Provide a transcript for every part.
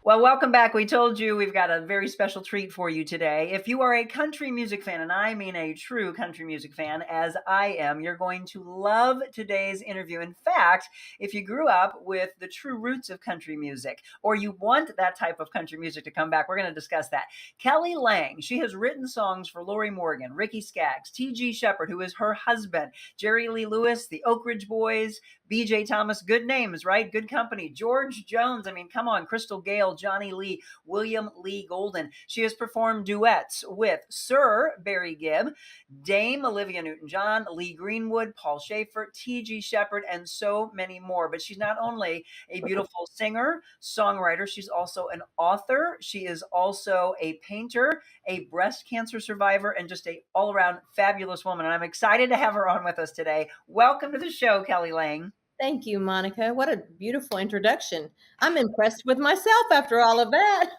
Well, welcome back. We told you we've got a very special treat for you today. If you are a country music fan, and I mean a true country music fan, as I am, you're going to love today's interview. In fact, if you grew up with the true roots of country music, or you want that type of country music to come back, we're going to discuss that. Kelly Lang, she has written songs for Lori Morgan, Ricky Skaggs, TG Sheppard, who is her husband, Jerry Lee Lewis, the Oak Ridge Boys, BJ Thomas, good names, right? Good company. George Jones, I mean, come on, Crystal Gale, Johnny Lee, William Lee Golden. She has performed duets with Sir Barry Gibb, Dame Olivia Newton-John, Lee Greenwood, Paul Shaffer, TG Sheppard, and so many more. But she's not only a beautiful singer, songwriter, she's also an author. She is also a painter, a breast cancer survivor, and just a all-around fabulous woman. And I'm excited to have her on with us today. Welcome to the show, Kelly Lang. Thank you, Monica. What a beautiful introduction. I'm impressed with myself after all of that.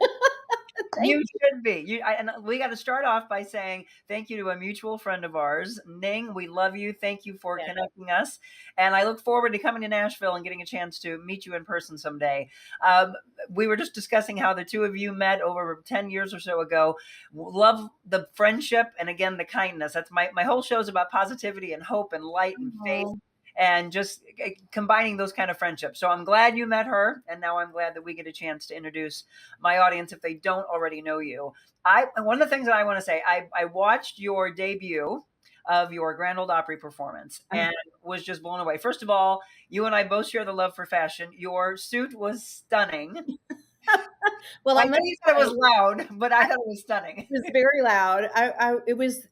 You should be. And we got to start off by saying thank you to a mutual friend of ours, Ning. We love you. Thank you for connecting us. And I look forward to coming to Nashville and getting a chance to meet you in person someday. We were just discussing how the two of you met over 10 years or so ago. Love the friendship and, again, the kindness. That's my whole show is about positivity and hope and light and faith. And just combining those kind of friendships. So I'm glad you met her, and now I'm glad that we get a chance to introduce my audience if they don't already know you. One of the things that I want to say, I watched your debut of your Grand Ole Opry performance and was just blown away. First of all, you and I both share the love for fashion. Your suit was stunning. Well, I know you said it was loud, but I thought it was stunning. It was very loud. It was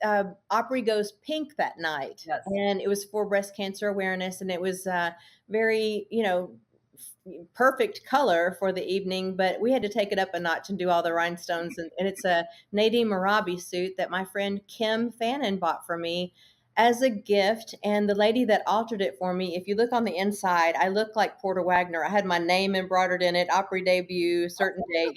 Opry Goes Pink that night, Yes. And it was for breast cancer awareness, and it was very, perfect color for the evening. But we had to take it up a notch and do all the rhinestones, and it's a Nadine Marabi suit that my friend Kim Fannin bought for me as a gift. And the lady that altered it for me, if you look on the inside, I look like Porter Wagner. I had my name embroidered in it, Opry debut, certain date,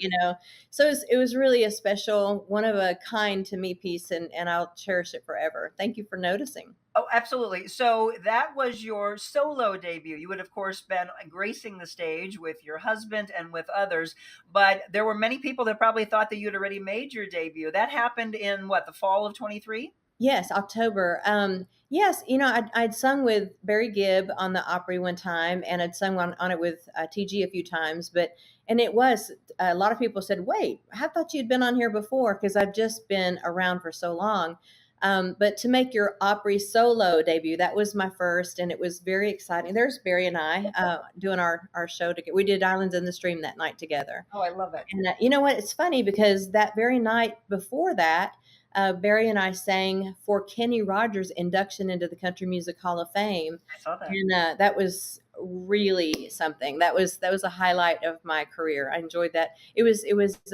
So it was really a special, one of a kind to me piece, and I'll cherish it forever. Thank you for noticing. Oh, absolutely. So that was your solo debut. You would, of course, been gracing the stage with your husband and with others, but there were many people that probably thought that you'd already made your debut. That happened in what, the fall of 23? Yes, October. Yes, I'd sung with Barry Gibb on the Opry one time, and I'd sung on it with TG a few times. And it was, a lot of people said, "Wait, I thought you'd been on here before," because I've just been around for so long. But to make your Opry solo debut, that was my first, and it was very exciting. There's Barry and I doing our show together. We did Islands in the Stream that night together. Oh, I love it. And you know what? It's funny because that very night before that, Barry and I sang for Kenny Rogers' induction into the Country Music Hall of Fame. I saw that. And that was really something. That was a highlight of my career. I enjoyed that. It was.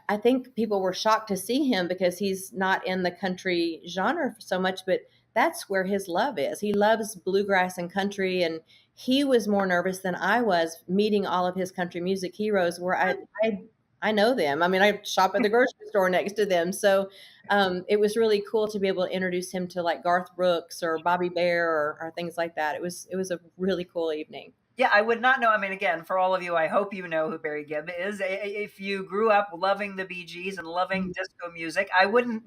I think people were shocked to see him because he's not in the country genre so much, but that's where his love is. He loves bluegrass and country, and he was more nervous than I was meeting all of his country music heroes where I know them. I mean, I shop at the grocery store next to them. So it was really cool to be able to introduce him to like Garth Brooks or Bobby Bear or things like that. It was a really cool evening. Yeah, I would not know. I mean, again, for all of you, I hope you know who Barry Gibb is. If you grew up loving the Bee Gees and loving disco music, I wouldn't.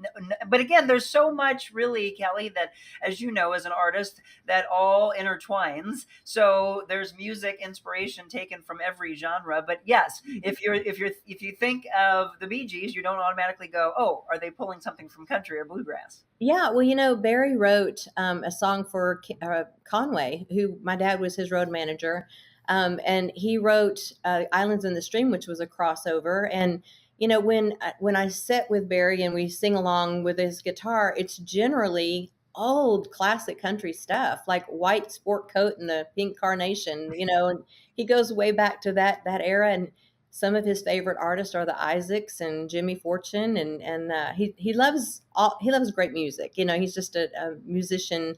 But again, there's so much, really, Kelly, that, as you know, as an artist, that all intertwines. So there's music inspiration taken from every genre. But yes, if you think of the Bee Gees, you don't automatically go, "Oh, are they pulling something from country or bluegrass?" Yeah, well, Barry wrote a song for Conway, who my dad was his road manager, and he wrote "Islands in the Stream," which was a crossover. And when I sit with Barry and we sing along with his guitar, it's generally old classic country stuff, like White Sport Coat and the Pink Carnation. And he goes way back to that era. And some of his favorite artists are the Isaacs and Jimmy Fortune, and he loves great music. He's just a musician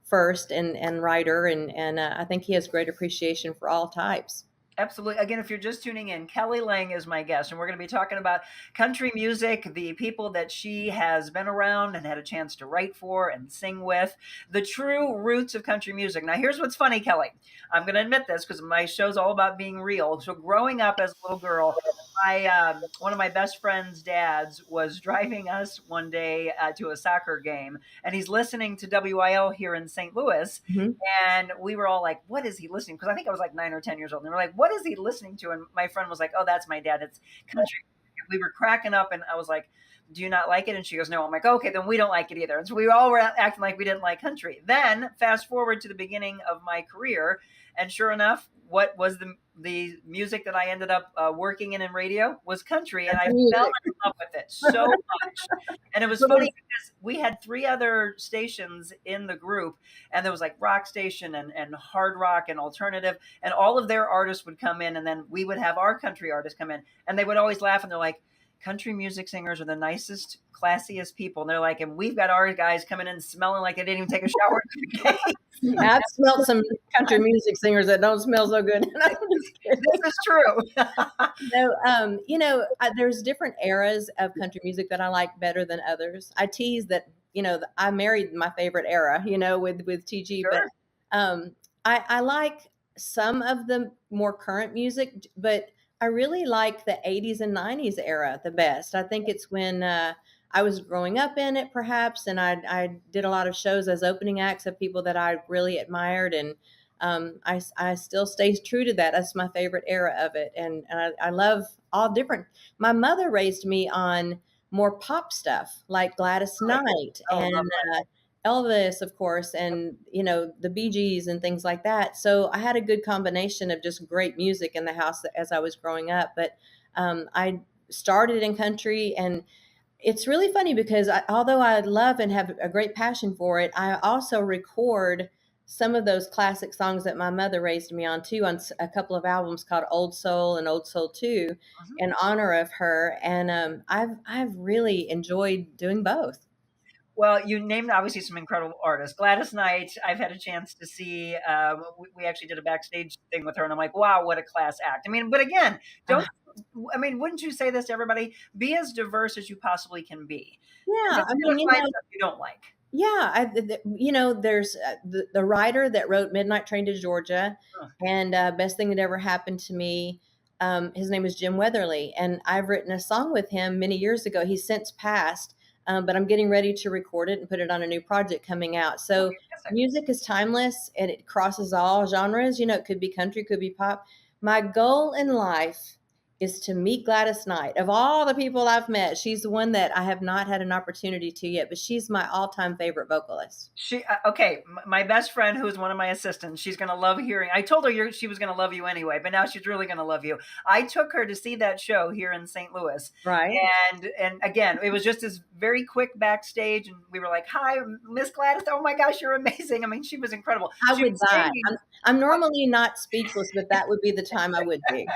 first and writer, and I think he has great appreciation for all types. Absolutely. Again, if you're just tuning in, Kelly Lang is my guest, and we're going to be talking about country music, the people that she has been around and had a chance to write for and sing with, the true roots of country music. Now, here's what's funny, Kelly. I'm going to admit this because my show's all about being real. So, growing up as a little girl, my one of my best friend's dads was driving us one day to a soccer game, and he's listening to WIL here in St. Louis, Mhm. and we were all like, what is he listening? Because I think I was like 9 or 10 years old. And they were like, what is he listening to? And my friend was like, oh, that's my dad. It's country. We were cracking up, and I was like, do you not like it? And she goes, no. I'm like, okay, then we don't like it either. And so we all were acting like we didn't like country. Then fast forward to the beginning of my career, and sure enough, what was the music that I ended up working in radio was country, and I fell Music. in love with it so much. And it was funny because we had three other stations in the group, and there was like rock station and hard rock and alternative, and all of their artists would come in, and then we would have our country artists come in, and they would always laugh, and they're like, country music singers are the nicest, classiest people. And they're like, and we've got our guys coming in smelling like they didn't even take a shower today. I've smelled some country music singers that don't smell so good. I'm just kidding. This is true. No, there's different eras of country music that I like better than others. I tease that, I married my favorite era, with TG, Sure. but I like some of the more current music, but I really like the 80s and 90s era the best. I think it's when I was growing up in it, perhaps, and I did a lot of shows as opening acts of people that I really admired, and I still stay true to that. That's my favorite era of it, and I love all different. My mother raised me on more pop stuff like Gladys Knight Oh, and lovely. Elvis, of course, and the Bee Gees and things like that. So I had a good combination of just great music in the house as I was growing up. But I started in country, and it's really funny because although I love and have a great passion for it, I also record some of those classic songs that my mother raised me on too, on a couple of albums called Old Soul and Old Soul 2 Mhm. in honor of her. And I've really enjoyed doing both. Well, you named obviously some incredible artists. Gladys Knight, I've had a chance to see. We actually did a backstage thing with her, and I'm like, wow, what a class act. I mean, but again, don't. I mean, wouldn't you say this to everybody? Be as diverse as you possibly can be. Yeah, Because I you're mean, gonna find stuff you don't like. yeah, there's the writer that wrote Midnight Train to Georgia, Huh. and Best Thing That Ever Happened to Me. His name is Jim Weatherly, and I've written a song with him many years ago. He's since passed, but I'm getting ready to record it and put it on a new project coming out. Oh, So fantastic. music is timeless and it crosses all genres. It could be country, could be pop. My goal in life is to meet Gladys Knight. Of all the people I've met, she's the one that I have not had an opportunity to yet, but she's my all-time favorite vocalist. She okay. My best friend, who's one of my assistants, she's gonna love hearing. I told her she was gonna love you anyway, but now she's really gonna love you. I took her to see that show here in St. Louis, Right? and again, it was just this very quick backstage, and we were like, "Hi, Miss Gladys! Oh my gosh, you're amazing!" I mean, she was incredible. I She would was die. singing. I'm normally not speechless, but that would be the time I would be.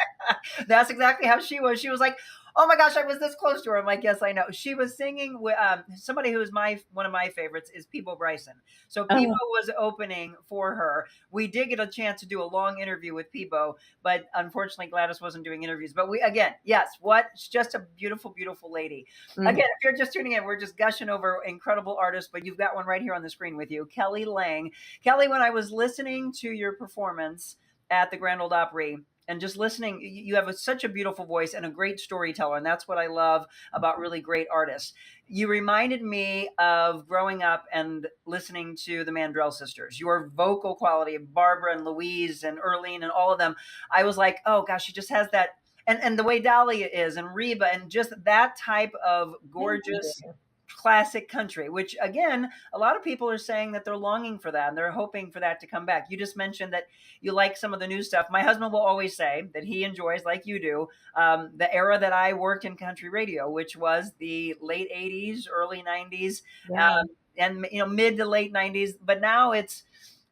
That's exactly how she was. She was like, "Oh my gosh, I was this close to her." I'm like, "Yes, I know." She was singing with somebody who is my one of my favorites is Peebo Bryson. So Peebo Oh, was opening for her. We did get a chance to do a long interview with Peebo, but unfortunately Gladys wasn't doing interviews. But we again, yes, what? She's just a beautiful, beautiful lady. mm. Again, if you're just tuning in, we're just gushing over incredible artists, but you've got one right here on the screen with you, Kelly Lang. Kelly, when I was listening to your performance at the Grand Ole Opry, and just listening, you have such a beautiful voice and a great storyteller, and that's what I love about really great artists. You reminded me of growing up and listening to the Mandrell sisters. Your vocal quality, Barbara and Louise and Earlene and all of them, I was like, oh gosh, she just has that, and the way Dahlia is and Reba and just that type of Thank gorgeous you. classic country, which again, a lot of people are saying that they're longing for that and they're hoping for that to come back. You just mentioned that you like some of the new stuff. My husband will always say that he enjoys, like you do, the era that I worked in country radio, which was the late 80s, early 90s, Yeah. and mid to late 90s. But now it's,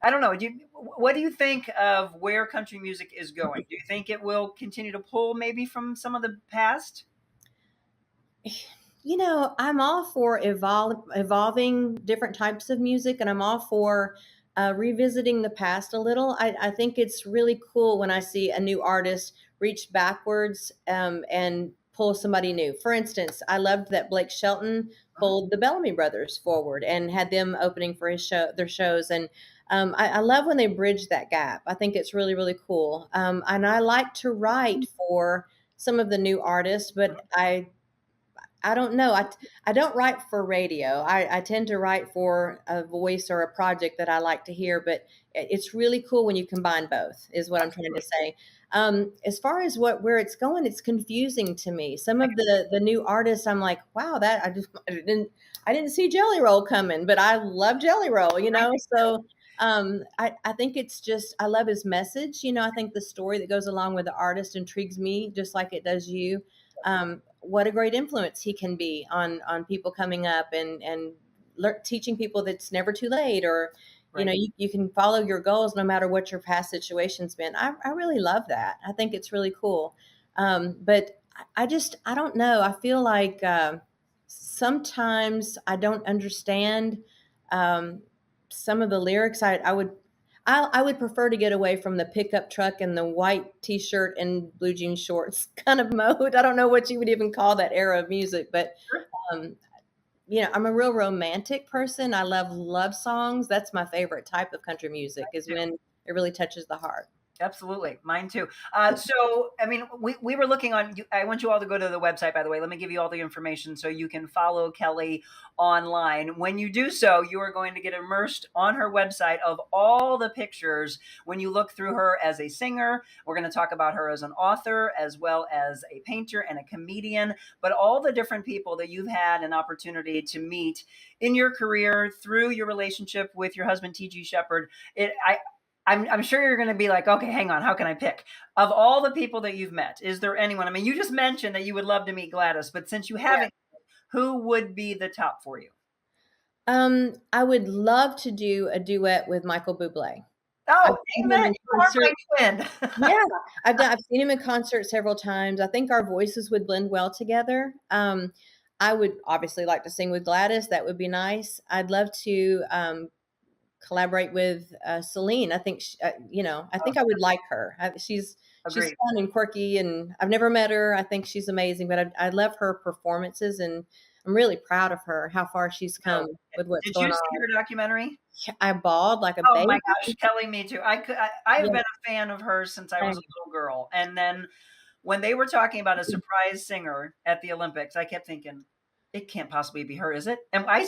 I don't know. What do you think of where country music is going? Do you think it will continue to pull maybe from some of the past? I'm all for evolving different types of music, and I'm all for revisiting the past a little. I think it's really cool when I see a new artist reach backwards and pull somebody new. For instance, I loved that Blake Shelton pulled the Bellamy Brothers forward and had them opening for their shows. And I love when they bridge that gap. I think it's really, really cool. And I like to write for some of the new artists, but I don't know. I don't write for radio. I tend to write for a voice or a project that I like to hear, but it's really cool when you combine both, is what I'm trying to say. As far as where it's going, it's confusing to me. Some of the new artists, I'm like, wow, that I didn't see Jelly Roll coming, but I love Jelly Roll, you know? So I think it's just, I love his message. You know, I think the story that goes along with the artist intrigues me just like it does you. What a great influence he can be on people coming up and teaching people that it's never too late, or you know, you can follow your goals no matter what your past situation's been. I really love that. I think it's really cool. But I don't know. I feel like sometimes I don't understand um, some of the lyrics. I would prefer to get away from the pickup truck and the white T-shirt and blue jean shorts kind of mode. I don't know what you would even call that era of music, but um, you know, I'm a real romantic person. I love love songs. That's my favorite type of country music, is when it really touches the heart. Absolutely. Mine too. So, I mean, we were looking on, I want you all to go to the website, by the way. Let me give you all the information so you can follow Kelly online. When you do so, you are going to get immersed on her website of all the pictures when you look through her as a singer. We're going to talk about her as an author, as well as a painter and a comedian, but all the different people that you've had an opportunity to meet in your career through your relationship with your husband, TG Sheppard. I'm sure you're going to be like, okay, hang on. How can I pick? Of all the people that you've met, is there anyone? I mean, you just mentioned that you would love to meet Gladys, but since you haven't, who would be the top for you? I would love to do a duet with Michael Bublé. I've Oh, seen him amen. in You are concert. my twin. Yeah, I've seen him in concert several times. I think our voices would blend well together. I would obviously like to sing with Gladys. That would be nice. I'd love to collaborate with Celine. I think you know, I think I would like her. She's Agreed. fun and quirky, and I've never met her. I think she's amazing, but I love her performances, and I'm really proud of her. How far she's come So, with what's did you going see on. her documentary? I bawled like a Oh my baby. gosh, Kelly, me too. I have Yeah, been a fan of hers since I was same. a little girl. And then when they were talking about a surprise singer at the Olympics, I kept thinking, it can't possibly be her, is it? And I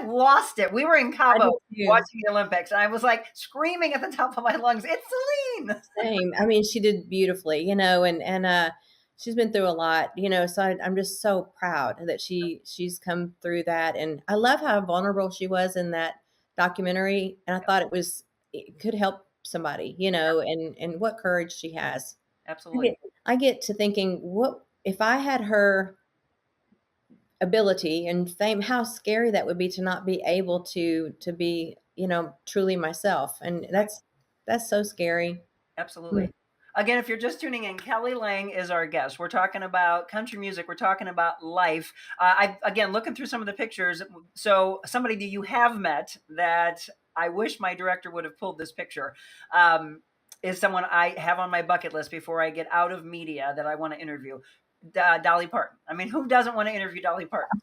lost it. We were in I Cabo do too. watching the Olympics, and I was like screaming at the top of my lungs, it's Celine. Same. I mean, she did beautifully, you know, and she's been through a lot, you know. So I'm just so proud that she's come through that, and I love how vulnerable she was in that documentary. And I thought it could help somebody, you know, and what courage she has. I Absolutely. get I get to thinking, what if I had her ability and fame? How scary that would be to not be able to be, you know, truly myself, and Right. that's so scary. Absolutely. Again, if you're just tuning in, Kelly Lang is our guest. We're talking about country music. We're talking about life. Again, looking through some of the pictures. So, somebody that you have met that I wish my director would have pulled this picture is someone I have on my bucket list before I get out of media that I want to interview. Dolly Parton. I mean, who doesn't want to interview Dolly Parton?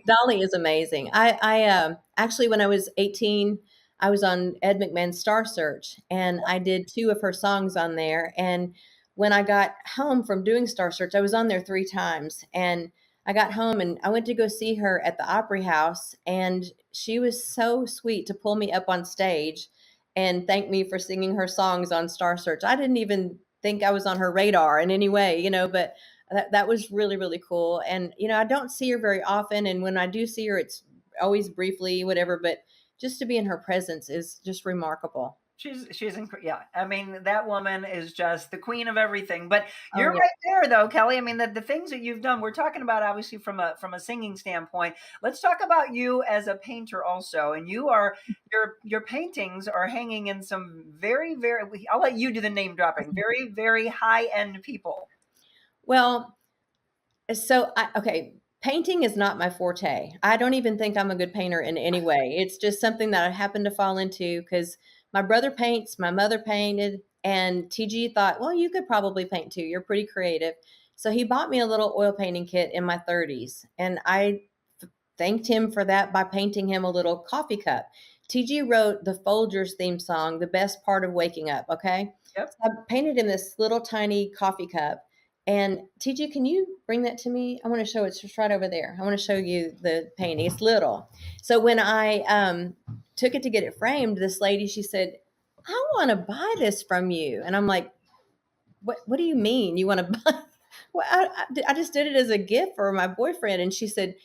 Dolly is amazing. Actually, when I was 18, I was on Ed McMahon's Star Search, and I did two of her songs on there. And when I got home from doing Star Search, I was on there three times. And I got home and I went to go see her at the Opry House, and she was so sweet to pull me up on stage and thank me for singing her songs on Star Search. I didn't even think I was on her radar in any way, you know, but that was really, really cool. And, you know, I don't see her very often. And when I do see her, it's always briefly, whatever, but just to be in her presence is just remarkable. Yeah. I mean, that woman is just the queen of everything. But Oh, you're yeah. right there, though, Kelly. I mean, the things that you've done. We're talking about obviously from a singing standpoint. Let's talk about you as a painter also. And your paintings are hanging in some very. I'll let you do the name dropping. Very high end people. Well, okay. Painting is not my forte. I don't even think I'm a good painter in any way. It's just something that I happened to fall into because my brother paints, my mother painted, and TG thought, well, you could probably paint too. You're pretty creative. So he bought me a little oil painting kit in my 30s, and I thanked him for that by painting him a little coffee cup. TG wrote the Folgers theme song, The Best Part of Waking Up, okay? Yep. So I painted him this little tiny coffee cup. And TG, can you bring that to me? I want to show it's just right over there. I want to show you the painting. It's little. So when I took it to get it framed, this lady, she said, I want to buy this from you. And I'm like, what do you mean you want to buy? Well, I just did it as a gift for my boyfriend. And she said,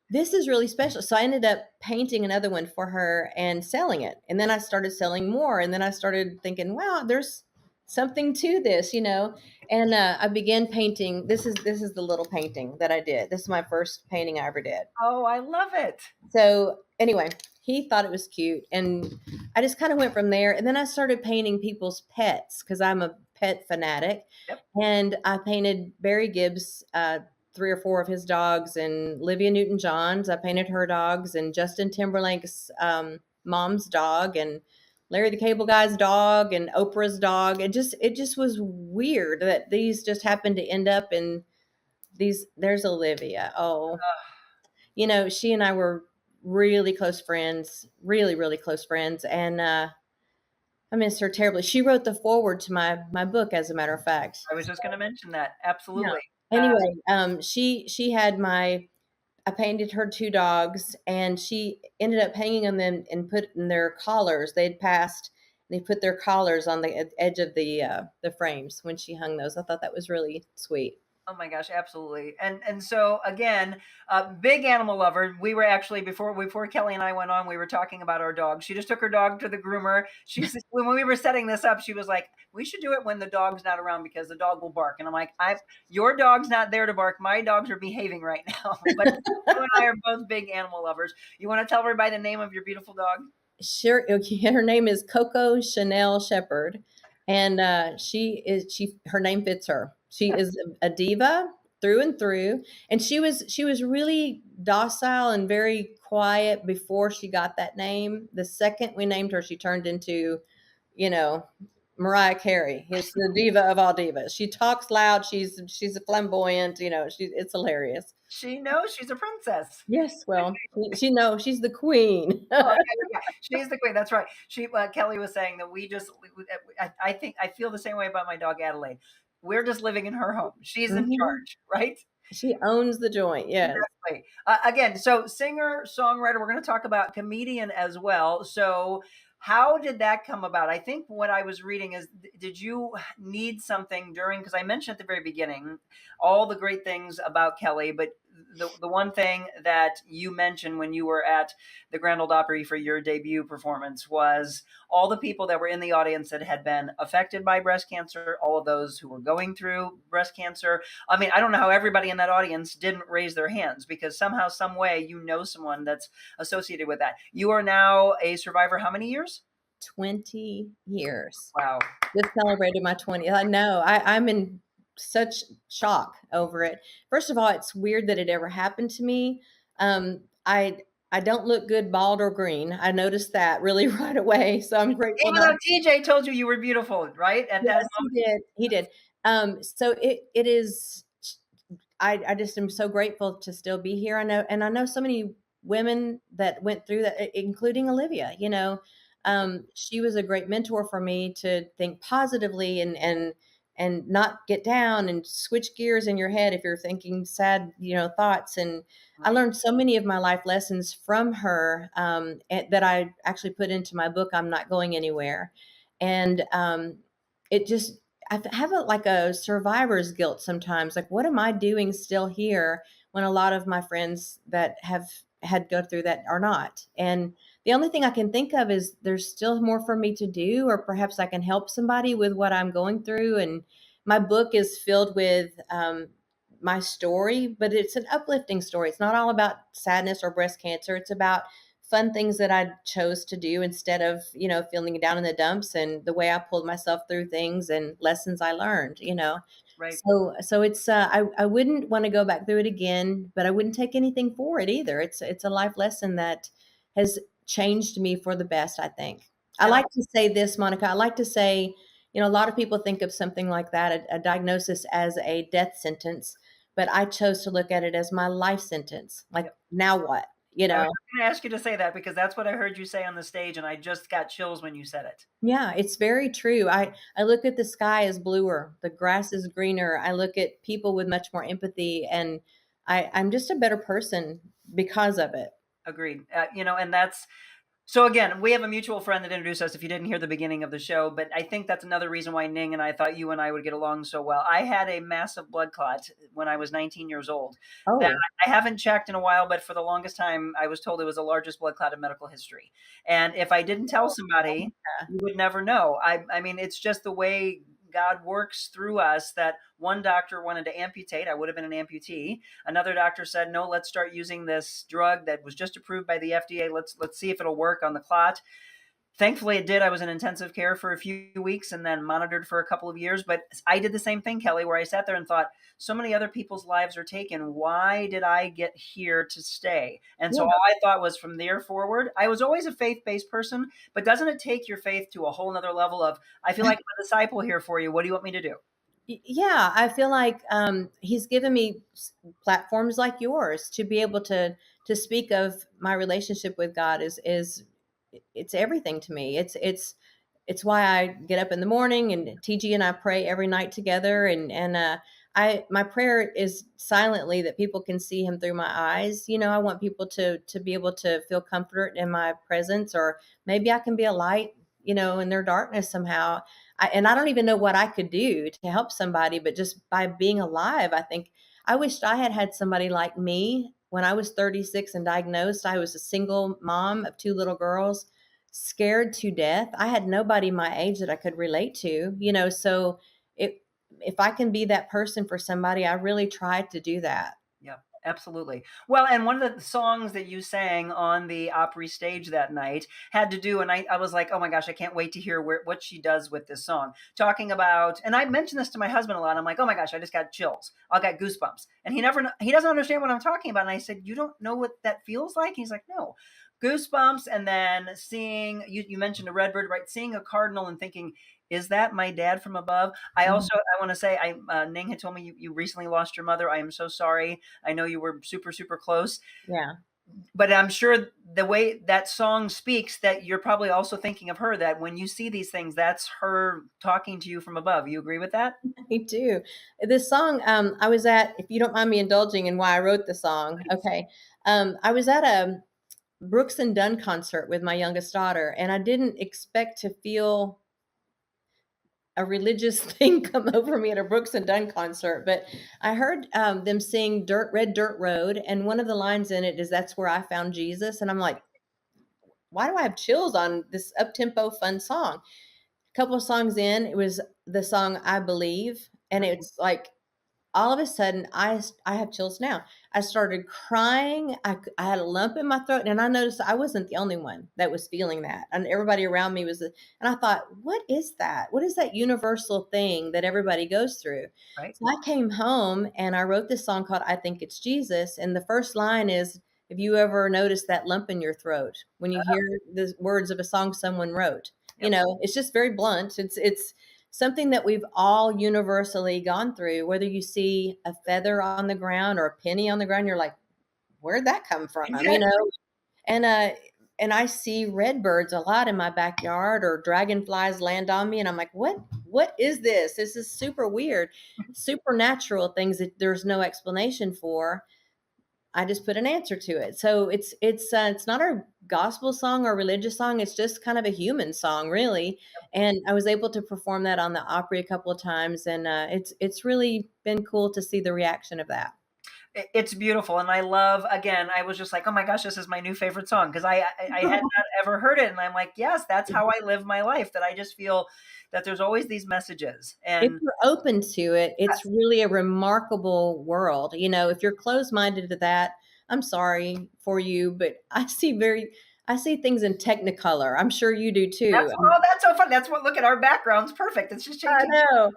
this is really special. So I ended up painting another one for her and selling it. And then I started selling more. And then I started thinking, wow, there's something to this, you know. And I began painting. This is the little painting that I did. This is my first painting I ever did. Oh, I love it. So anyway, he thought it was cute, and I just kind of went from there. And then I started painting people's pets because I'm a pet fanatic, Yep. and I painted Barry Gibbs, 3 or 4 of his dogs, and Olivia Newton-John's. I painted her dogs, and Justin Timberlake's mom's dog, and Larry the Cable Guy's dog, and Oprah's dog. It just was weird that these just happened to end up in these. There's Olivia. Oh, she and I were really close friends, really, really close friends. And I miss her terribly. She wrote the foreword to my book, as a matter of fact. I was just going to mention that. Yeah. Absolutely. Anyway, she had I painted her 2 dogs, and she ended up hanging them and putting their collars. They'd passed. They put their collars on the edge of the frames when she hung those. I thought that was really sweet. Oh my gosh, absolutely. And so again, big animal lover. We were actually before Kelly and I went on, we were talking about our dog. She just took her dog to the groomer. She's when we were setting this up, she was like, "We should do it when the dog's not around because the dog will bark." And I'm like, "I your dog's not there to bark. My dogs are behaving right now." But you and I are both big animal lovers. You want to tell everybody the name of your beautiful dog? Sure. Okay, her name is Coco Chanel Shepherd, and her name fits her. She is a diva through and through, and she was really docile and very quiet before she got that name. The second we named her, she turned into, you know, Mariah Carey. It's the diva of all divas. She talks loud. She's a flamboyant. It's hilarious. She knows she's a princess. Yes, well, she knows she's the queen. Oh, yeah. She's the queen. That's right. Kelly was saying that I think I feel the same way about my dog Adelaide. We're just living in her home. She's in Mhm. charge, right? She owns the joint. Yes. Exactly. Again, so singer, songwriter. We're going to talk about comedian as well. So, how did that come about? I think what I was reading is, did you need something during? Because I mentioned at the very beginning all the great things about Kelly, but the one thing that you mentioned when you were at the Grand Ole Opry for your debut performance was all the people that were in the audience that had been affected by breast cancer, all of those who were going through breast cancer. I mean, I don't know how everybody in that audience didn't raise their hands because somehow, some way, someone that's associated with that. You are now a survivor. How many years? 20 years. Wow. Just celebrated my 20. I know. I'm in such shock over it. First of all, it's weird that it ever happened to me. I don't look good bald or green. I noticed that really right away. So I'm grateful Even not. though TJ told you were beautiful, right? At that Yes, he did. He did. So it is. I just am so grateful to still be here. I know so many women that went through that, including Olivia. She was a great mentor for me to think positively and not get down and switch gears in your head if you're thinking sad, thoughts. And I moment. learned so many of my life lessons from her, that I actually put into my book, I'm Not Going Anywhere. And it just, I have like a survivor's guilt sometimes. Like, what am I doing still here when a lot of my friends that have had go through that are not? And the only thing I can think of is there's still more for me to do, or perhaps I can help somebody with what I'm going through. And my book is filled with my story, but it's an uplifting story. It's not all about sadness or breast cancer. It's about fun things that I chose to do instead of, feeling down in the dumps, and the way I pulled myself through things and lessons I learned. Right. So it's I wouldn't want to go back through it again, but I wouldn't take anything for it either. It's a life lesson that has changed me for the best, I think. I And like to say this, Monica. I like to say, a lot of people think of something like that, a diagnosis, as a death sentence, but I chose to look at it as my life sentence. Like, now what? I was going to ask you to say that because that's what I heard you say on the stage, and I just got chills when you said it. Yeah, it's very true. I look at the sky as bluer, the grass is greener. I look at people with much more empathy, and I'm just a better person because of it. Agreed. And that's so again, we have a mutual friend that introduced us, if you didn't hear the beginning of the show, but I think that's another reason why Ning and I thought you and I would get along so well. I had a massive blood clot when I was 19 years old that Oh, I haven't checked in a while, but for the longest time, I was told it was the largest blood clot in medical history. And if I didn't tell somebody, yeah. you would never know. I mean, it's just the way God works through us that one doctor wanted to amputate. I would have been an amputee. Another doctor said, no, let's start using this drug that was just approved by the FDA. Let's see if it'll work on the clot. Thankfully, it did. I was in intensive care for a few weeks and then monitored for a couple of years. But I did the same thing, Kelly, where I sat there and thought, so many other people's lives are taken. Why did I get here to stay? And so Yeah. all I thought was from there forward, I was always a faith-based person, but doesn't it take your faith to a whole nother level of, I feel like I'm a disciple here for you. What do you want me to do? Yeah, I feel like he's given me platforms like yours to be able to speak of my relationship with God. Is It's everything to me. It's why I get up in the morning, and TG and I pray every night together, and I my prayer is silently that people can see him through my eyes. I want people to be able to feel comfort in my presence, or maybe I can be a light, in their darkness somehow. And I don't even know what I could do to help somebody, but just by being alive, I think I wished I had somebody like me when I was 36 and diagnosed. I was a single mom of two little girls, scared to death. I had nobody my age that I could relate to. So it, if I can be that person for somebody, I really tried to do that. Yeah, absolutely. Well, and one of the songs that you sang on the Opry stage that night had to do, and I was like, oh my gosh, I can't wait to hear what she does with this song. Talking about, and I mentioned this to my husband a lot. I'm like, oh my gosh, I just got chills. I got goosebumps. And he doesn't understand what I'm talking about. And I said, you don't know what that feels like? He's like, no. Goosebumps, and then seeing, you mentioned a redbird, right? Seeing a cardinal and thinking, is that my dad from above? I Mhm. also, I want to say, Ning had told me you recently lost your mother. I am so sorry. I know you were super, super close, Yeah, but I'm sure the way that song speaks that you're probably also thinking of her, that when you see these things, that's her talking to you from above. You agree with that? me too. This song, I was at, if you don't mind me indulging in why I wrote the song, okay. I was at a Brooks and Dunn concert with my youngest daughter, and I didn't expect to feel a religious thing come over me at a Brooks and Dunn concert, but I heard them sing Red Dirt Road, and one of the lines in it is, "That's where I found Jesus," and I'm like, why do I have chills on this up tempo fun song? A couple of songs in, it was the song "I Believe," and it's like all of a sudden I have chills now. I started crying. I had a lump in my throat, and I noticed I wasn't the only one that was feeling that, and everybody around me was. And I thought, what is that? What is that universal thing that everybody goes through? Right. So I came home and I wrote this song called "I Think It's Jesus," and the first line is, "Have you ever noticed that lump in your throat when you hear the words of a song someone wrote?" Yep. It's just very blunt. It's something that we've all universally gone through. Whether you see a feather on the ground or a penny on the ground, you're like, where'd that come from? Exactly. And and I see redbirds a lot in my backyard, or dragonflies land on me, and I'm like, what is this? This is super weird. Supernatural things that there's no explanation for. I just put an answer to it. So it's not a gospel song or religious song. It's just kind of a human song, really. And I was able to perform that on the Opry a couple of times, and it's really been cool to see the reaction of that. It's beautiful, and I love. Again, I was just like, oh my gosh, this is my new favorite song because I had not ever heard it, and I'm like, yes, that's how I live my life. That I just feel that there's always these messages, If and you're open to it, it's yes, really a remarkable world. If you're closed minded to that, I'm sorry for you, but I see things in Technicolor. I'm sure you do too. That's so fun. That's what, look at our backgrounds. Perfect. It's just I changing. know.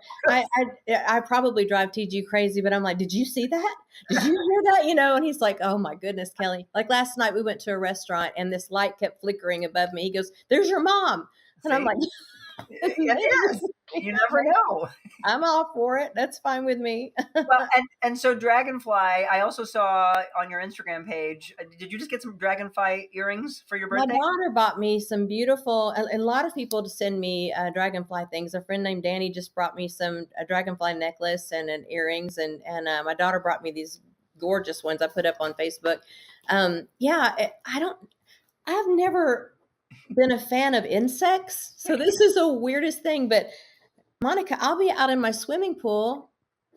I probably drive TG crazy, but I'm like, did you see that? Did you hear that? And he's like, oh my goodness, Kelly. Like last night we went to a restaurant and this light kept flickering above me. He goes, there's your mom. And I'm See? like, Yes. You never know. I'm all for it. That's fine with me. Well, and so Dragonfly, I also saw on your Instagram page. Did you just get some Dragonfly earrings for your My birthday? daughter bought me some beautiful, a lot of people to send me dragonfly things. A friend named Danny just brought me a dragonfly necklace and an earrings, and my daughter brought me these gorgeous ones I put up on Facebook. Yeah, I've never been a fan of insects, so this is the weirdest thing. But Monica, I'll be out in my swimming pool,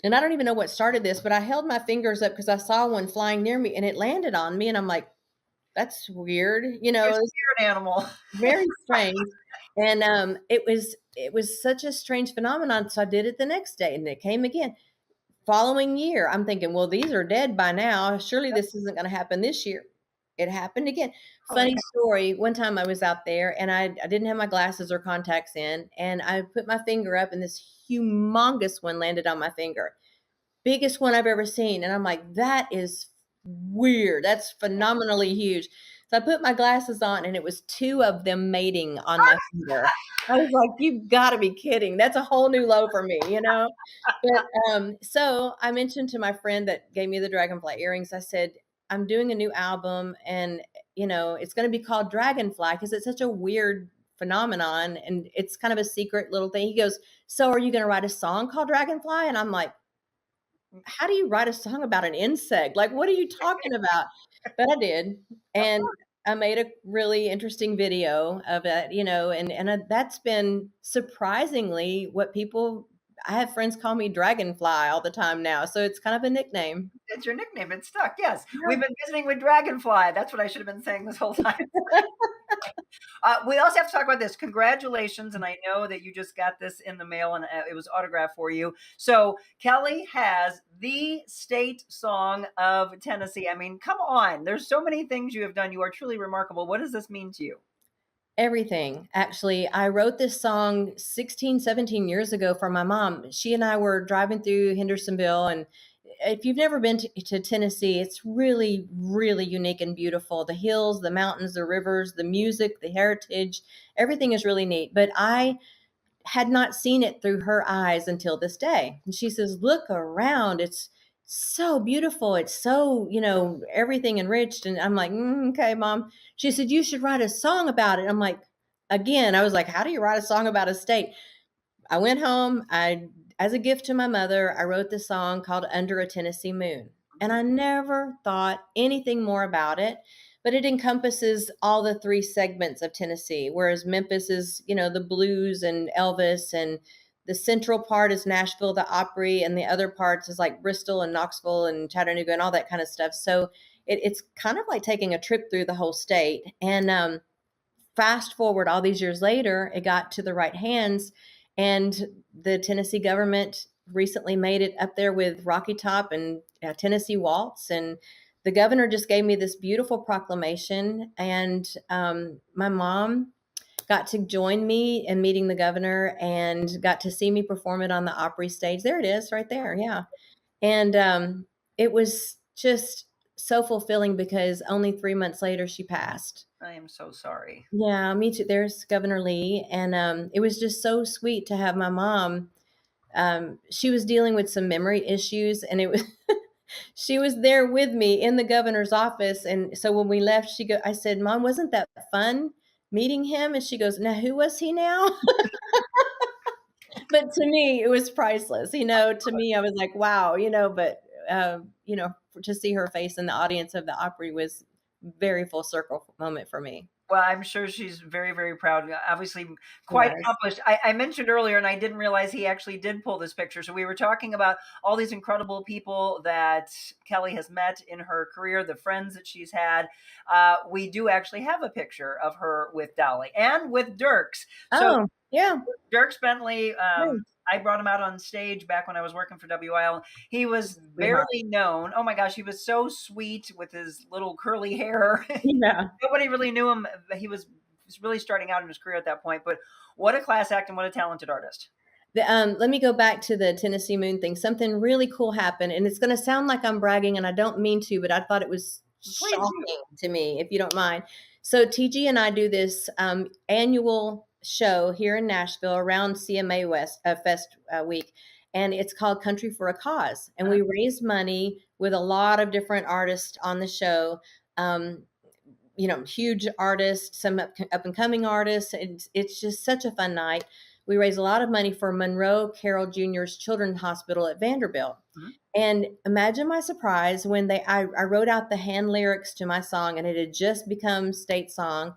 and I don't even know what started this, but I held my fingers up because I saw one flying near me, and it landed on me, and I'm like, that's weird. You're a spirit animal. Very strange. And it was such a strange phenomenon. So I did it the next day and it came again. Following year, I'm thinking, well, these are dead by now. Surely this isn't going to happen this year. It happened again. Funny story. One time I was out there and I didn't have my glasses or contacts in, and I put my finger up and this humongous one landed on my finger. Biggest one I've ever seen. And I'm like, that is weird. That's phenomenally huge. So I put my glasses on and it was two of them mating on my finger. I was like, you've got to be kidding. That's a whole new low for me. But so I mentioned to my friend that gave me the dragonfly earrings, I said, I'm doing a new album and it's going to be called Dragonfly because it's such a weird phenomenon and it's kind of a secret little thing. He goes, so are you going to write a song called Dragonfly? And I'm like, how do you write a song about an insect? Like, what are you talking about? But I did. And I made a really interesting video of it, and that's been surprisingly what I have friends call me Dragonfly all the time now. So it's kind of a nickname. It's your nickname. It's stuck. Yes. We've been visiting with Dragonfly. That's what I should have been saying this whole time. We also have to talk about this. Congratulations. And I know that you just got this in the mail and it was autographed for you. So Kelly has the state song of Tennessee. I mean, come on. There's so many things you have done. You are truly remarkable. What does this mean to you? Everything. Actually, I wrote this song 16, 17 years ago for my mom. She and I were driving through Hendersonville, and if you've never been to Tennessee, it's really, really unique and beautiful. The hills, the mountains, the rivers, the music, the heritage, everything is really neat. But I had not seen it through her eyes until this day. And she says, look around. It's so beautiful. It's so, everything enriched. And I'm like, okay, Mom. She said, you should write a song about it. I'm like, again, I was like, how do you write a song about a state? I went home. As a gift to my mother, I wrote this song called Under a Tennessee Moon. And I never thought anything more about it, but it encompasses all the three segments of Tennessee, whereas Memphis is, the blues and Elvis, and the central part is Nashville, the Opry, and the other parts is like Bristol and Knoxville and Chattanooga and all that kind of stuff. So it's kind of like taking a trip through the whole state. And fast forward all these years later, it got to the right hands, and the Tennessee government recently made it up there with Rocky Top and Tennessee Waltz. And the governor just gave me this beautiful proclamation, and my mom got to join me in meeting the governor and got to see me perform it on the Opry stage. There it is right there. Yeah. And it was just so fulfilling because only 3 months later she passed. I am so sorry. Yeah, me too. There's Governor Lee. And it was just so sweet to have my mom. She was dealing with some memory issues, and it was she was there with me in the governor's office. And so when we left, I said, Mom, wasn't that fun meeting him? And she goes, now who was he now? But to me, it was priceless. To me, I was like, wow, but to see her face in the audience of the Opry was very full circle moment for me. Well, I'm sure she's very, very proud. Obviously, quite accomplished. I mentioned earlier, and I didn't realize he actually did pull this picture. So we were talking about all these incredible people that Kelly has met in her career, the friends that she's had. We do actually have a picture of her with Dolly and with Dirks. So yeah. Dirks Bentley, I brought him out on stage back when I was working for WIL. He was Sweetheart. barely known. Oh my gosh, he was so sweet with his little curly hair. Yeah. Nobody really knew him. He was really starting out in his career at that point. But what a class act and what a talented artist. Let me go back to the Tennessee Moon thing. Something really cool happened, and it's going to sound like I'm bragging, and I don't mean to, but I thought it was Please do. shocking to me, if you don't mind. So TG and I do this annual show here in Nashville around CMA West Fest week, and it's called Country for a Cause, and we raise money with a lot of different artists on the show. Huge artists, some up and coming artists. It's just such a fun night. We raise a lot of money for Monroe Carroll Jr.'s Children's Hospital at Vanderbilt. Mm-hmm. And imagine my surprise when I wrote out the hand lyrics to my song, and it had just become state song,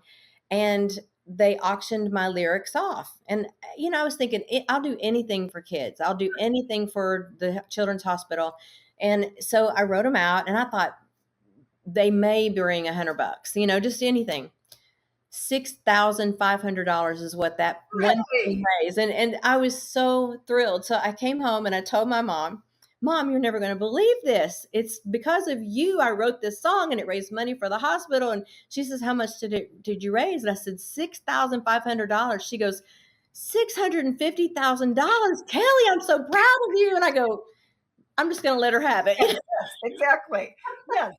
and they auctioned my lyrics off. And, I was thinking, I'll do anything for kids. I'll do anything for the Children's Hospital. And so I wrote them out, and I thought, they may bring $100, just anything. $6,500 is what that one thing raised. And I was so thrilled. So I came home and I told my mom, you're never going to believe this. It's because of you. I wrote this song and it raised money for the hospital. And she says, how much did you raise? And I said, $6,500. She goes, $650,000. Kelly, I'm so proud of you. And I go, I'm just going to let her have it. Yes, exactly. Yes.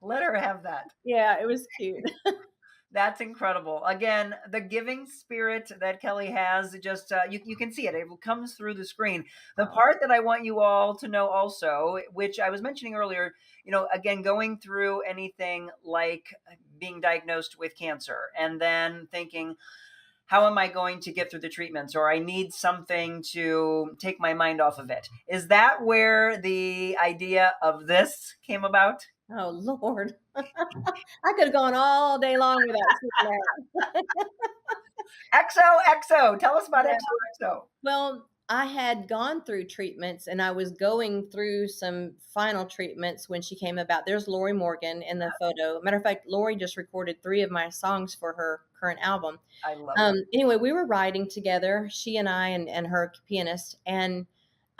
Let her have that. Yeah, it was cute. That's incredible. Again, the giving spirit that Kelly has, just you can see it. It comes through the screen. The part that I want you all to know also, which I was mentioning earlier, again, going through anything like being diagnosed with cancer and then thinking, how am I going to get through the treatments? Or I need something to take my mind off of it. Is that where the idea of this came about? Oh, Lord. I could have gone all day long without that. XOXO. Tell us about XOXO. Well, I had gone through treatments and I was going through some final treatments when she came about. There's Lori Morgan in the photo. Matter of fact, Lori just recorded 3 of my songs for her current album. I love it. Anyway, we were writing together, she and I and her pianist. And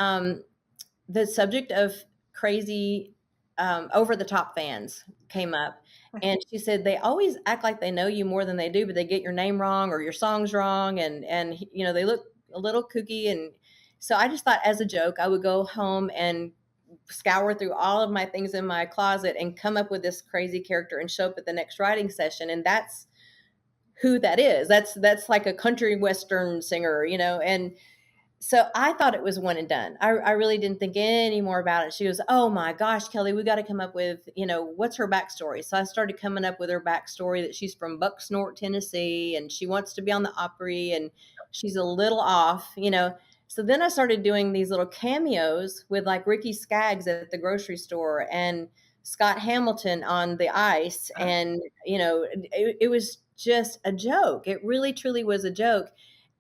the subject of crazy over-the-top fans came up. And she said, they always act like they know you more than they do, but they get your name wrong or your songs wrong. And they look a little kooky. And so I just thought, as a joke, I would go home and scour through all of my things in my closet and come up with this crazy character and show up at the next writing session. And that's who that is. That's like a country western singer, and so I thought it was one and done. I really didn't think any more about it. She goes, oh my gosh, Kelly, we got to come up with, what's her backstory? So I started coming up with her backstory, that she's from Bucksnort, Tennessee, and she wants to be on the Opry, and she's a little off, So then I started doing these little cameos with like Ricky Skaggs at the grocery store and Scott Hamilton on the ice. And, it was just a joke. It really, truly was a joke.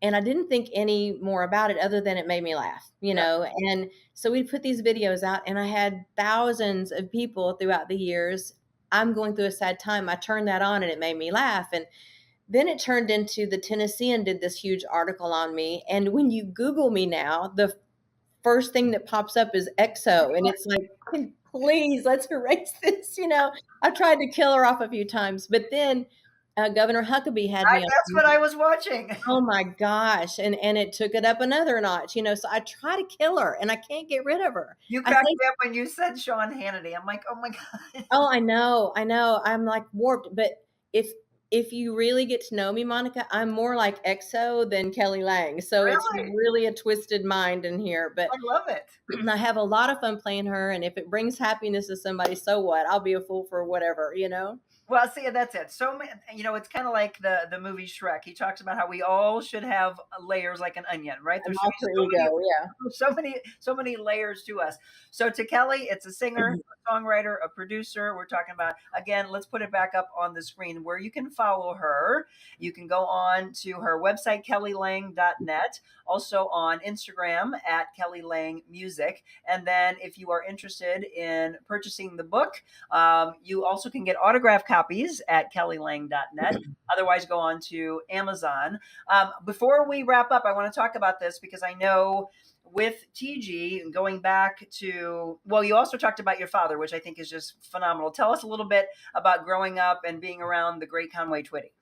And I didn't think any more about it other than it made me laugh, And so we put these videos out, and I had thousands of people throughout the years. I'm going through a sad time. I turned that on and it made me laugh. And then it turned into the Tennessean did this huge article on me. And when you Google me now, the first thing that pops up is XO. And it's like, please, let's erase this. I tried to kill her off a few times, but then Governor Huckabee had me. That's what I was watching. Oh my gosh. And it took it up another notch, So I try to kill her and I can't get rid of her. You cracked me up when you said Sean Hannity. I'm like, oh my God. Oh, I know. I'm like warped. But if you really get to know me, Monica, I'm more like XO than Kelly Lang. So It's really a twisted mind in here. But I love it. I have a lot of fun playing her. And if it brings happiness to somebody, so what? I'll be a fool for whatever, Well, see, that's it. So many, it's kind of like the movie Shrek. He talks about how we all should have layers like an onion, right? There's so many layers to us. So to Kelly, it's a singer, a songwriter, a producer. We're talking about, again, let's put it back up on the screen where you can follow her. You can go on to her website, kellylang.net, also on Instagram at Kelly Lang Music. And then if you are interested in purchasing the book, you also can get autographed copies at kellylang.net. Otherwise, go on to Amazon. Before we wrap up, I want to talk about this because I know with TG, and going back to, well, you also talked about your father, which I think is just phenomenal. Tell us a little bit about growing up and being around the great Conway Twitty.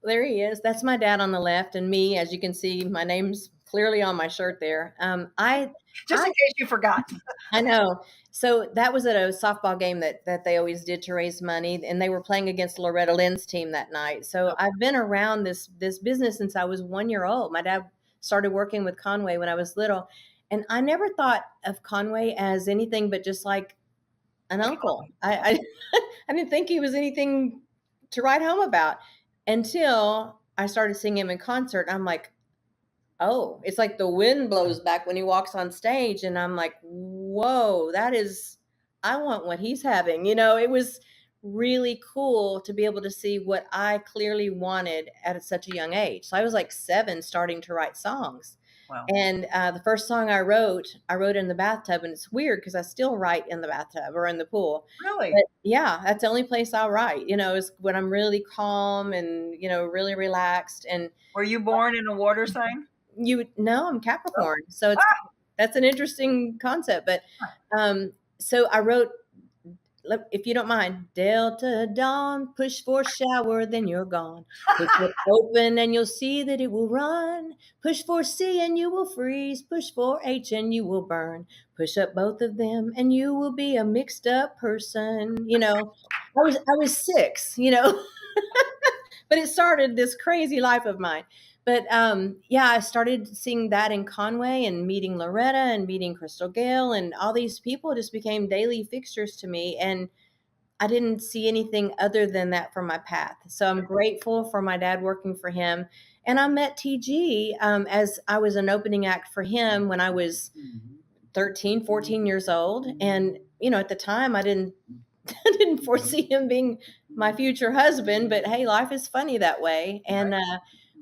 There he is. That's my dad on the left, and me, as you can see, my name's clearly on my shirt there. Just I in case you forgot. I know. So that was at a softball game that they always did to raise money, and they were playing against Loretta Lynn's team that night. So I've been around this business since I was 1 year old. My dad started working with Conway when I was little, and I never thought of Conway as anything but just like an uncle. I didn't think he was anything to write home about until I started seeing him in concert. I'm like, oh, it's like the wind blows back when he walks on stage, and I'm like, whoa, I want what he's having. It was really cool to be able to see what I clearly wanted at such a young age. So I was like 7 starting to write songs. Wow. And the first song I wrote in the bathtub, and it's weird because I still write in the bathtub or in the pool. Really? But yeah, that's the only place I'll write, is when I'm really calm and, really relaxed. And Were you born in a water sign? I'm Capricorn. So that's an interesting concept. But so I wrote, if you don't mind, Delta Dawn, push for shower, then you're gone. Push it open and you'll see that it will run. Push for C and you will freeze. Push for H and you will burn. Push up both of them and you will be a mixed up person. I was 6, but it started this crazy life of mine. But yeah, I started seeing that in Conway and meeting Loretta and meeting Crystal Gale, and all these people just became daily fixtures to me. And I didn't see anything other than that for my path. So I'm grateful for my dad working for him. And I met TG as I was an opening act for him when I was 13, 14 years old. And, at the time I didn't I didn't foresee him being my future husband, but hey, life is funny that way. And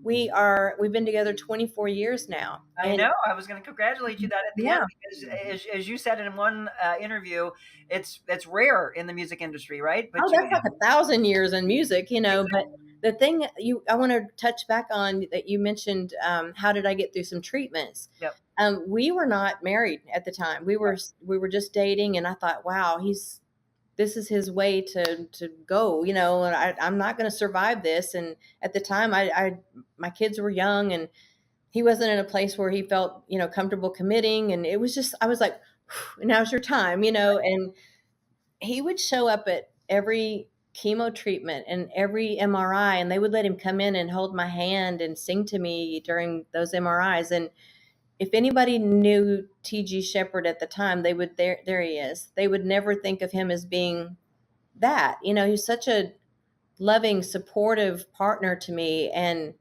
we've been together 24 years now. I know. I was going to congratulate you that at the Yeah. end because, as you said in one interview, it's rare in the music industry, right? But Oh, that's like 1,000 years in music, But the thing I want to touch back on that you mentioned, how did I get through some treatments? Yep. We were not married at the time. We were just dating, and I thought, wow, this is his way to go, and I'm not going to survive this. And at the time, my kids were young, and he wasn't in a place where he felt, comfortable committing. And it was just, I was like, now's your time, and he would show up at every chemo treatment and every MRI, and they would let him come in and hold my hand and sing to me during those MRIs. And if anybody knew TG Sheppard at the time, they would, there he is. They would never think of him as being that. He's such a loving, supportive partner to me. And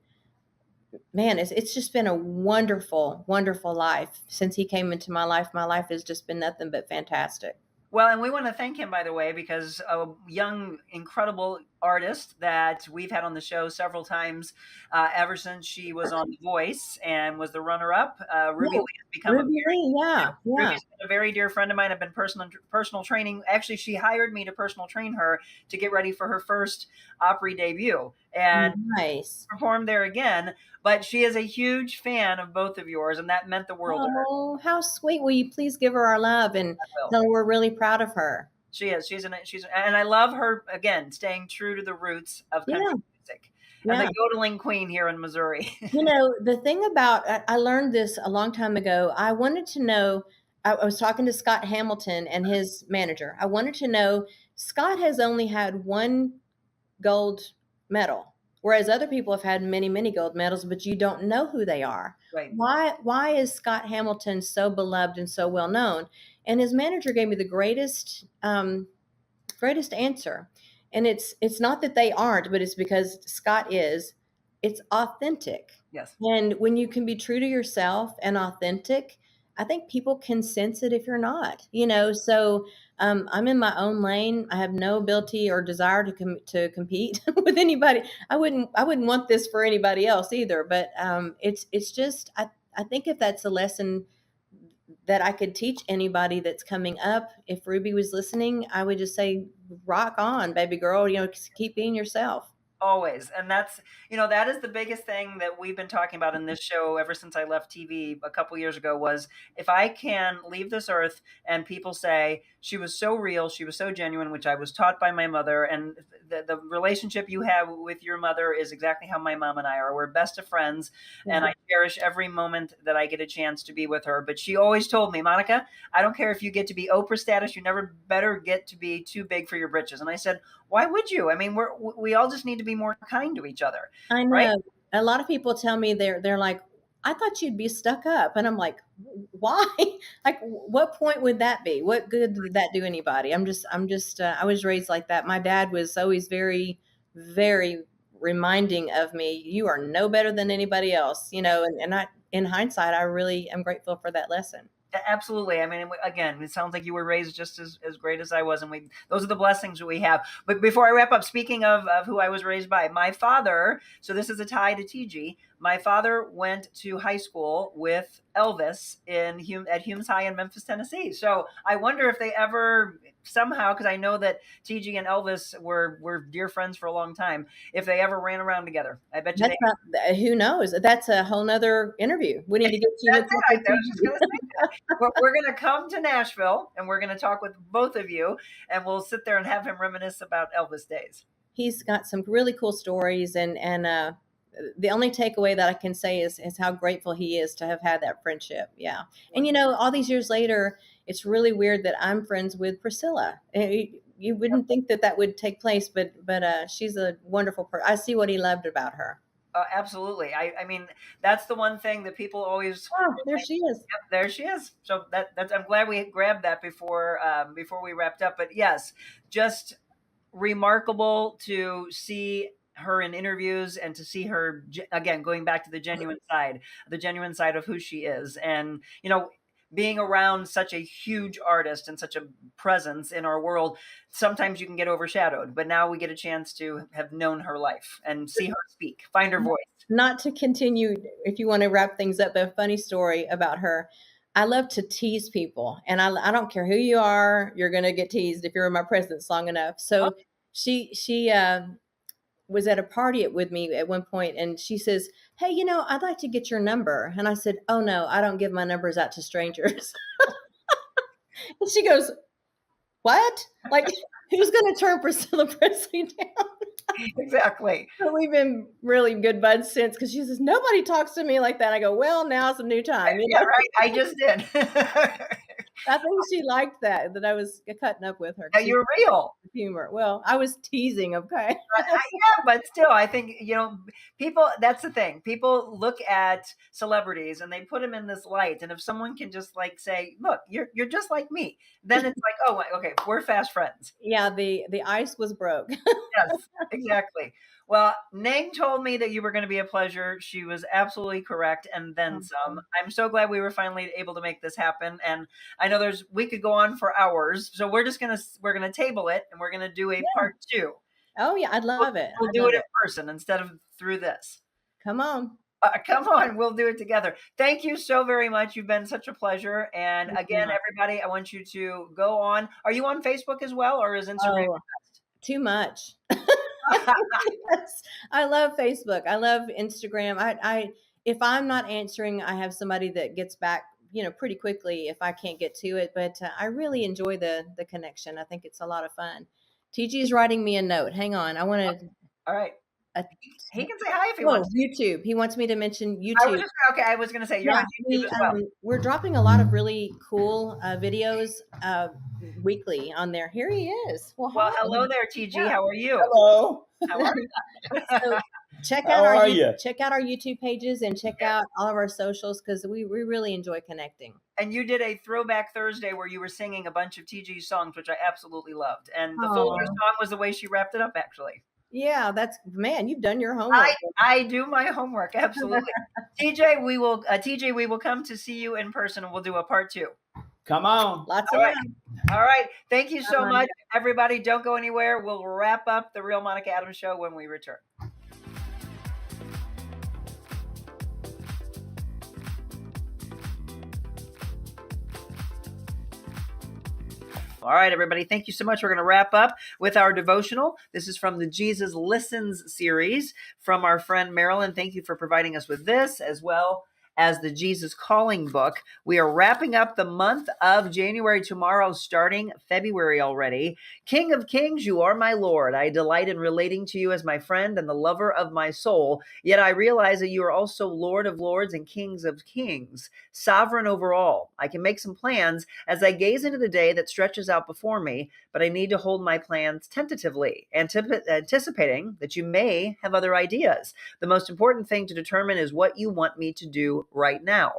man, it's just been a wonderful, wonderful life. Since he came into my life has just been nothing but fantastic. Well, and we want to thank him, by the way, because a young, incredible artist that we've had on the show several times ever since she was on The Voice and was the runner-up. Ruby Lee has become Ruby Lee, yeah. Ruby's been a very dear friend of mine. I've been personal training. Actually, she hired me to personal train her to get ready for her first Opry debut, and nice. performed there again. But she is a huge fan of both of yours, and that meant the world to her. Oh, how sweet! Will you please give her our love and tell her we're really proud of her? She is. And I love her again, staying true to the roots of country music. And the yodeling queen here in Missouri. The thing about, I learned this a long time ago. I wanted to know, I was talking to Scott Hamilton and his manager. I wanted to know, Scott has only had 1 gold medal, whereas other people have had many, many gold medals, but you don't know who they are. Right. Why is Scott Hamilton so beloved and so well known? And his manager gave me the greatest answer. And it's not that they aren't, but it's because Scott is. It's authentic. Yes. And when you can be true to yourself and authentic, I think people can sense it if you're not. So I'm in my own lane. I have no ability or desire to compete with anybody. I wouldn't want this for anybody else either. But it's just, I think if that's a lesson that I could teach anybody that's coming up, if Ruby was listening, I would just say, rock on, baby girl, keep being yourself. Always. And that's, that is the biggest thing that we've been talking about in this show ever since I left TV a couple years ago was if I can leave this earth and people say she was so real, she was so genuine, which I was taught by my mother. And the relationship you have with your mother is exactly how my mom and I are. We're best of friends. And I cherish every moment that I get a chance to be with her. But she always told me, Monica, I don't care if you get to be Oprah status, you never better get to be too big for your britches. And I said, why would you? I mean, we all just need to be more kind to each other, I right? know. A lot of people tell me they're like, I thought you'd be stuck up, and I'm like, why? Like, what point would that be? What good did that do anybody? I'm just. I was raised like that. My dad was always very, very reminding of me. You are no better than anybody else, And I, in hindsight, I really am grateful for that lesson. Absolutely. I mean, again, it sounds like you were raised just as great as I was, and those are the blessings that we have. But before I wrap up, speaking of who I was raised by, my father. So this is a tie to TG. My father went to high school with Elvis at Humes High in Memphis, Tennessee. So I wonder if they ever somehow, because I know that TG and Elvis were dear friends for a long time, if they ever ran around together. I bet you That's not, who knows? That's a whole nother interview. We need to get you That's with it. I was just going to say that. We're going to come to Nashville and we're going to talk with both of you, and we'll sit there and have him reminisce about Elvis days. He's got some really cool stories, and the only takeaway that I can say is how grateful he is to have had that friendship. Yeah. And all these years later, it's really weird that I'm friends with Priscilla. You wouldn't think that would take place, but she's a wonderful person. I see what he loved about her. Absolutely. I mean, that's the one thing that people always. Oh, there she is. Yep, there she is. So that's I'm glad we grabbed that before we wrapped up. But yes, just remarkable to see her in interviews and to see her again going back to the genuine side of who she is, and being around such a huge artist and such a presence in our world, sometimes you can get overshadowed, but now we get a chance to have known her life and see her speak, find her voice. Not to continue, if you want to wrap things up, a funny story about her. I love to tease people, and I don't care who you are, you're going to get teased if you're in my presence long enough. So she was at a party with me at one point, and she says, hey, I'd like to get your number. And I said, oh no, I don't give my numbers out to strangers. And she goes, what? Like, who's going to turn Priscilla Presley down? Exactly. So we've been really good buds since, because she says, nobody talks to me like that. I go, well, now's a new time. Yeah, right. I just did. I think she liked that I was cutting up with her. Yeah, you're real. Humor. Well, I was teasing, okay? Yeah, but still, I think, people, that's the thing. People look at celebrities and they put them in this light. And if someone can just say, look, you're just like me, then it's like, oh, okay, we're fast friends. Yeah, the ice was broke. Yes, exactly. Well, Nang told me that you were going to be a pleasure. She was absolutely correct, and then some. I'm so glad we were finally able to make this happen. And I know we could go on for hours, so we're gonna table it, and we're gonna do a part 2. Oh yeah, I'd love it. We'll do it in person instead of through this. Come on. Come on, we'll do it together. Thank you so very much. You've been such a pleasure. And again, everybody, I want you to go on. Are you on Facebook as well, or is Instagram? Too much. Yes, I love Facebook. I love Instagram. I if I'm not answering, I have somebody that gets back, pretty quickly if I can't get to it. But I really enjoy the connection. I think it's a lot of fun. TG is writing me a note. Hang on. I want to. All right. He can say hi if he wants. YouTube. He wants me to mention YouTube. I was going to say you're on YouTube as well. We're dropping a lot of really cool videos weekly on there. Here he is. Well, hello there, TG. Yeah. How are you? Hello. How are you? So check out our YouTube pages and check out all of our socials, because we really enjoy connecting. And you did a Throwback Thursday where you were singing a bunch of TG's songs, which I absolutely loved. And the Folger song was the way she wrapped it up, actually. Yeah, you've done your homework. I do my homework, absolutely. TJ, we will come to see you in person, and we'll do a part 2. Come on. Lots of love. All right. Thank you so much, everybody. Don't go anywhere. We'll wrap up the Real Monica Adams Show when we return. All right, everybody. Thank you so much. We're going to wrap up with our devotional. This is from the Jesus Listens series from our friend Marilyn. Thank you for providing us with this, as well as the Jesus Calling book. We are wrapping up the month of January tomorrow, starting February already. King of Kings, you are my Lord. I delight in relating to you as my friend and the lover of my soul. Yet I realize that you are also Lord of Lords and Kings of Kings, sovereign over all. I can make some plans as I gaze into the day that stretches out before me, but I need to hold my plans tentatively, anticipating that you may have other ideas. The most important thing to determine is what you want me to do right now.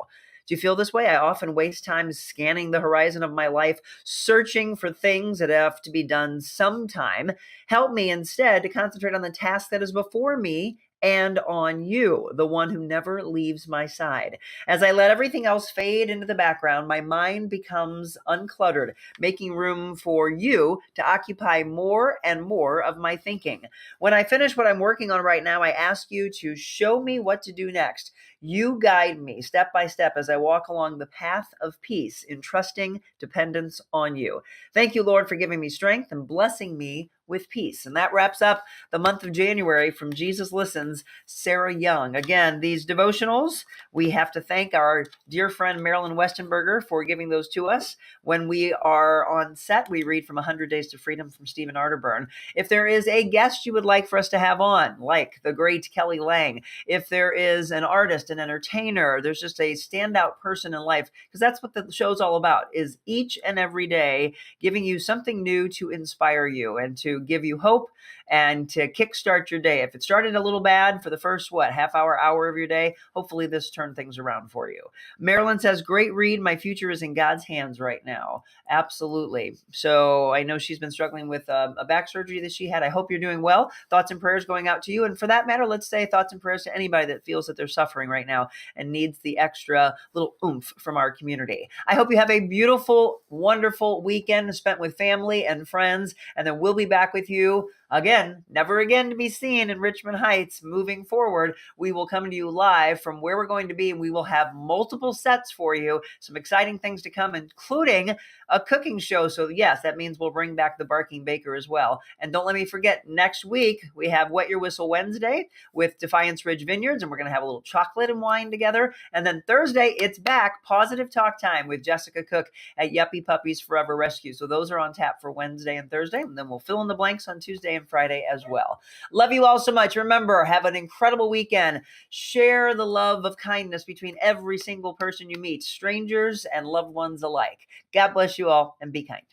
Do you feel this way? I often waste time scanning the horizon of my life, searching for things that have to be done sometime. Help me instead to concentrate on the task that is before me and on you, the one who never leaves my side. As I let everything else fade into the background, my mind becomes uncluttered, making room for you to occupy more and more of my thinking. When I finish what I'm working on right now, I ask you to show me what to do next. You guide me step by step as I walk along the path of peace in trusting dependence on you. Thank you, Lord, for giving me strength and blessing me with peace. And that wraps up the month of January from Jesus Listens, Sarah Young. Again, these devotionals, we have to thank our dear friend Marilyn Westenberger for giving those to us. When we are on set, we read from 100 Days to Freedom from Stephen Arterburn. If there is a guest you would like for us to have on, like the great Kelly Lang, if there is an artist, an entertainer, there's just a standout person in life, because that's what the show's all about, is each and every day giving you something new to inspire you and to give you hope and to kickstart your day. If it started a little bad for the first, half hour of your day, hopefully this turned things around for you. Marilyn says, great read. My future is in God's hands right now. Absolutely. So I know she's been struggling with a back surgery that she had. I hope you're doing well. Thoughts and prayers going out to you. And for that matter, let's say thoughts and prayers to anybody that feels that they're suffering right now and needs the extra little oomph from our community. I hope you have a beautiful, wonderful weekend spent with family and friends. And then we'll be back with you again, never again to be seen in Richmond Heights. Moving forward, we will come to you live from where we're going to be, and we will have multiple sets for you. Some exciting things to come, including a cooking show. So yes, that means we'll bring back the Barking Baker as well. And don't let me forget, next week we have Wet Your Whistle Wednesday with Defiance Ridge Vineyards, and we're going to have a little chocolate and wine together. And then Thursday, it's back, Positive Talk Time with Jessica Cook at Yuppie Puppies Forever Rescue. So those are on tap for Wednesday and Thursday, and then we'll fill in the blanks on Tuesday and Friday as well. Love you all so much. Remember, have an incredible weekend. Share the love of kindness between every single person you meet, strangers and loved ones alike. God bless you all, and be kind.